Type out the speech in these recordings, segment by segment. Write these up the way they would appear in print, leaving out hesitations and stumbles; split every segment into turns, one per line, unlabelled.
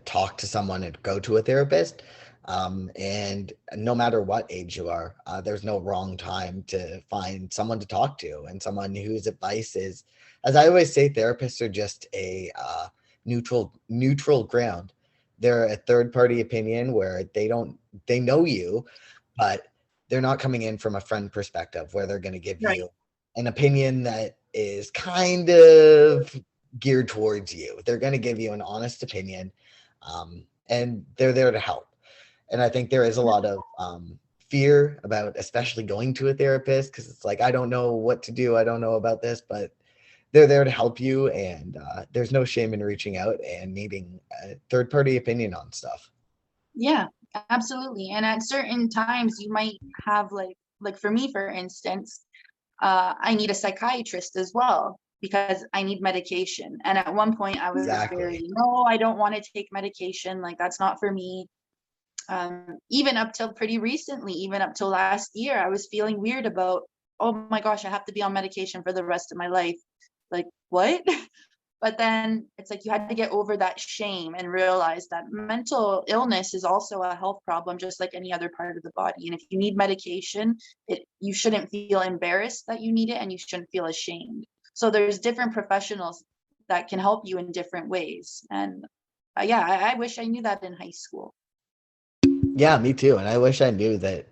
talk to someone and go to a therapist. And no matter what age you are, there's no wrong time to find someone to talk to and someone whose advice is, as I always say, therapists are just a neutral ground. They're a third party opinion where they know you, but they're not coming in from a friend perspective where they're going to give
Right.
you an opinion that is kind of geared towards you. They're going to give you an honest opinion, and they're there to help. And I think there is a lot of fear about especially going to a therapist because it's like, I don't know what to do. I don't know about this, but they're there to help you. And there's no shame in reaching out and needing a third party opinion on stuff.
Yeah, absolutely. And at certain times you might have like for me, for instance, I need a psychiatrist as well because I need medication. And at one point I was very,
Exactly.
no, I don't want to take medication. Like that's not for me. Even up till pretty recently, even up till last year, I was feeling weird about, oh my gosh, I have to be on medication for the rest of my life. Like, what? But then it's like you had to get over that shame and realize that mental illness is also a health problem, just like any other part of the body. And if you need medication, you shouldn't feel embarrassed that you need it, and you shouldn't feel ashamed. So there's different professionals that can help you in different ways. And yeah, I wish I knew that in high school.
Yeah, me too. And I wish I knew that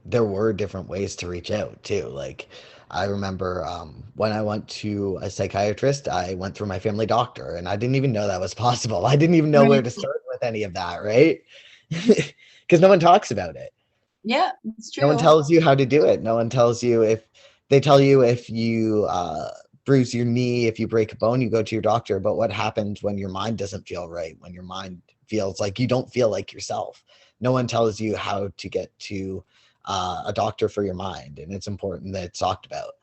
there were different ways to reach out too. Like I remember when I went to a psychiatrist, I went through my family doctor, and I didn't even know that was possible. I didn't even know where
Right.
to start with any of that, right? Because no one talks about it.
Yeah, it's
No one
true.
tells you how to do it. No one tells you if they tell you if you bruise your knee, if you break a bone, you go to your doctor. But what happens when your mind doesn't feel right? When your mind feels like you don't feel like yourself? No one tells you how to get to a doctor for your mind, and it's important that it's talked about.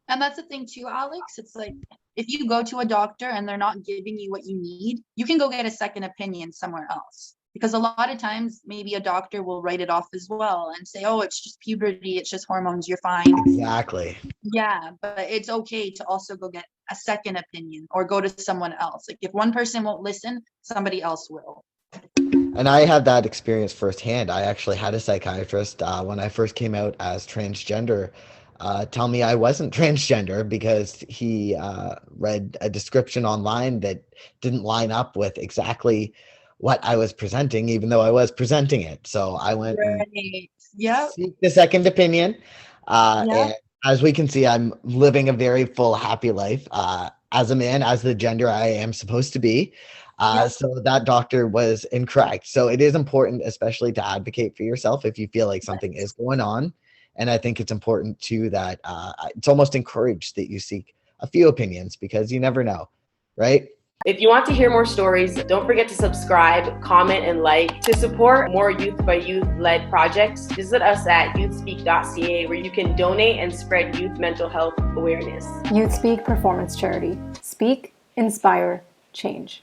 And that's the thing too, Alex. It's like if you go to a doctor and they're not giving you what you need, you can go get a second opinion somewhere else. Because a lot of times, maybe a doctor will write it off as well and say, oh, it's just puberty, it's just hormones, you're fine.
Exactly.
Yeah, but it's okay to also go get a second opinion or go to someone else. Like if one person won't listen, somebody else will.
And I had that experience firsthand. I actually had a psychiatrist when I first came out as transgender tell me I wasn't transgender because he read a description online that didn't line up with exactly what I was presenting, even though I was presenting it. So I went and
Right. Yep.
seek the second opinion.
Yep.
And as we can see, I'm living a very full, happy life as a man, as the gender I am supposed to be.
Yep.
So that doctor was incorrect. So it is important, especially to advocate for yourself if you feel like something is going on. And I think it's important too that it's almost encouraged that you seek a few opinions because you never know, right?
If you want to hear more stories, don't forget to subscribe, comment, and like. To support more youth by youth led projects, visit us at youthspeak.ca where you can donate and spread youth mental health awareness.
YouthSpeak Performance Charity. Speak, inspire, change.